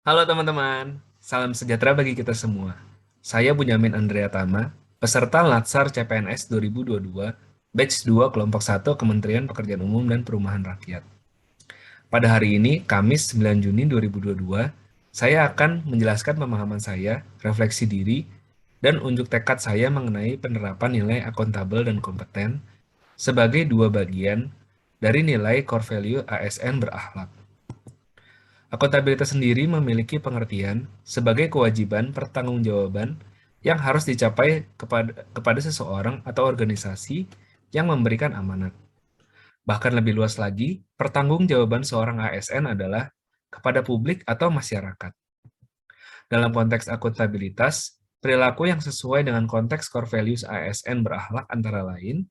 Halo teman-teman, salam sejahtera bagi kita semua. Saya Bunyamin Andrea Tama, peserta Latsar CPNS 2022, Batch 2 Kelompok 1 Kementerian Pekerjaan Umum dan Perumahan Rakyat. Pada hari ini, Kamis 9 Juni 2022, saya akan menjelaskan pemahaman saya, refleksi diri, dan unjuk tekad saya mengenai penerapan nilai akuntabel dan kompeten sebagai dua bagian dari nilai core value ASN berakhlak. Akuntabilitas sendiri memiliki pengertian sebagai kewajiban pertanggungjawaban yang harus dicapai kepada seseorang atau organisasi yang memberikan amanat. Bahkan lebih luas lagi, pertanggungjawaban seorang ASN adalah kepada publik atau masyarakat. Dalam konteks akuntabilitas, perilaku yang sesuai dengan konteks core values ASN berakhlak antara lain,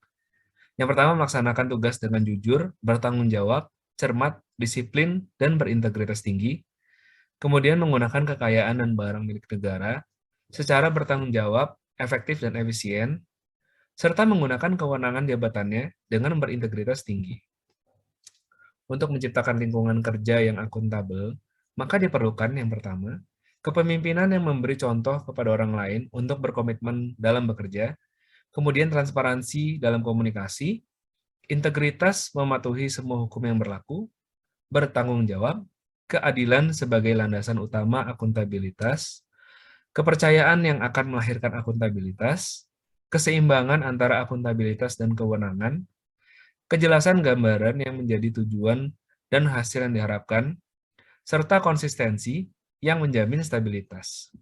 yang pertama melaksanakan tugas dengan jujur, bertanggung jawab, cermat, disiplin, dan berintegritas tinggi. Kemudian menggunakan kekayaan dan barang milik negara secara bertanggung jawab, efektif, dan efisien, serta menggunakan kewenangan jabatannya dengan berintegritas tinggi. Untuk menciptakan lingkungan kerja yang akuntabel, maka diperlukan yang pertama, kepemimpinan yang memberi contoh kepada orang lain untuk berkomitmen dalam bekerja, kemudian transparansi dalam komunikasi, integritas mematuhi semua hukum yang berlaku, bertanggung jawab, keadilan sebagai landasan utama akuntabilitas, kepercayaan yang akan melahirkan akuntabilitas, keseimbangan antara akuntabilitas dan kewenangan, kejelasan gambaran yang menjadi tujuan dan hasil yang diharapkan, serta konsistensi yang menjamin stabilitas.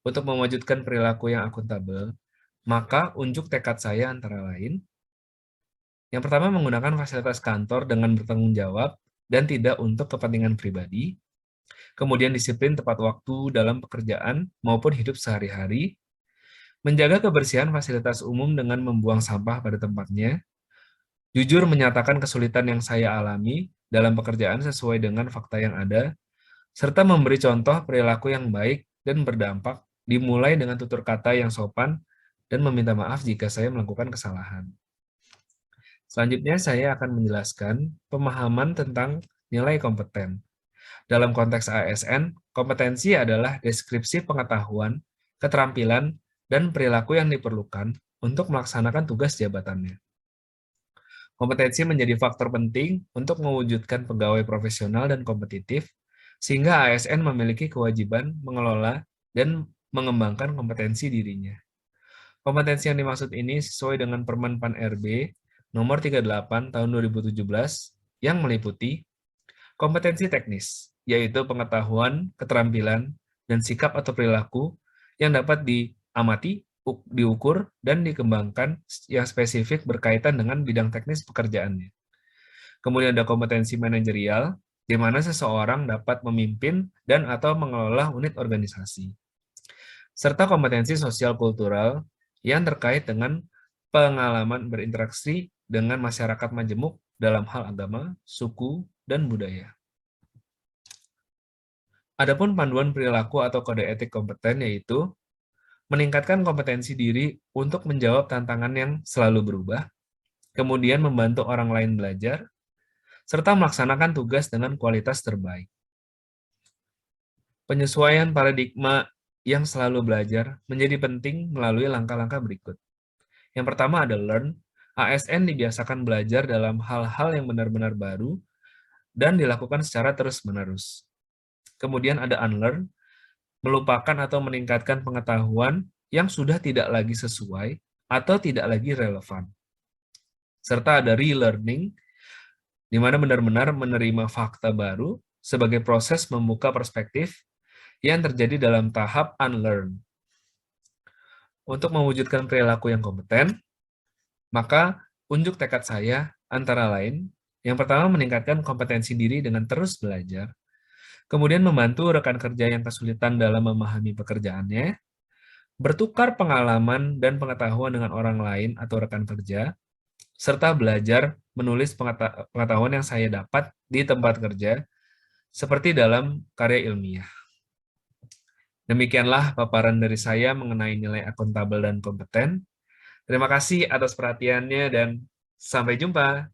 Untuk mewujudkan perilaku yang akuntabel, maka unjuk tekad saya antara lain, yang pertama menggunakan fasilitas kantor dengan bertanggung jawab dan tidak untuk kepentingan pribadi, kemudian disiplin tepat waktu dalam pekerjaan maupun hidup sehari-hari, menjaga kebersihan fasilitas umum dengan membuang sampah pada tempatnya, jujur menyatakan kesulitan yang saya alami dalam pekerjaan sesuai dengan fakta yang ada, serta memberi contoh perilaku yang baik dan berdampak, dimulai dengan tutur kata yang sopan dan meminta maaf jika saya melakukan kesalahan. Selanjutnya saya akan menjelaskan pemahaman tentang nilai kompeten. Dalam konteks ASN, kompetensi adalah deskripsi pengetahuan, keterampilan, dan perilaku yang diperlukan untuk melaksanakan tugas jabatannya. Kompetensi menjadi faktor penting untuk mewujudkan pegawai profesional dan kompetitif, sehingga ASN memiliki kewajiban mengelola dan mengembangkan kompetensi dirinya. Kompetensi yang dimaksud ini sesuai dengan Permen Pan RB nomor 38 tahun 2017 yang meliputi kompetensi teknis, yaitu pengetahuan, keterampilan, dan sikap atau perilaku yang dapat diamati, diukur, dan dikembangkan yang spesifik berkaitan dengan bidang teknis pekerjaannya. Kemudian ada kompetensi manajerial, di mana seseorang dapat memimpin dan atau mengelola unit organisasi. Serta kompetensi sosial kultural yang terkait dengan pengalaman berinteraksi dengan masyarakat majemuk dalam hal agama, suku, dan budaya. Adapun panduan perilaku atau kode etik kompeten yaitu meningkatkan kompetensi diri untuk menjawab tantangan yang selalu berubah, kemudian membantu orang lain belajar, serta melaksanakan tugas dengan kualitas terbaik. Penyesuaian paradigma yang selalu belajar menjadi penting melalui langkah-langkah berikut. Yang pertama ada learn. ASN dibiasakan belajar dalam hal-hal yang benar-benar baru dan dilakukan secara terus-menerus. Kemudian ada unlearn, melupakan atau meningkatkan pengetahuan yang sudah tidak lagi sesuai atau tidak lagi relevan. Serta ada relearning, di mana benar-benar menerima fakta baru sebagai proses membuka perspektif yang terjadi dalam tahap unlearn. Untuk mewujudkan perilaku yang kompeten, maka unjuk tekad saya antara lain, yang pertama meningkatkan kompetensi diri dengan terus belajar, kemudian membantu rekan kerja yang kesulitan dalam memahami pekerjaannya, bertukar pengalaman dan pengetahuan dengan orang lain atau rekan kerja, serta belajar menulis pengetahuan yang saya dapat di tempat kerja, seperti dalam karya ilmiah. Demikianlah paparan dari saya mengenai nilai akuntabel dan kompeten. Terima kasih atas perhatiannya dan sampai jumpa.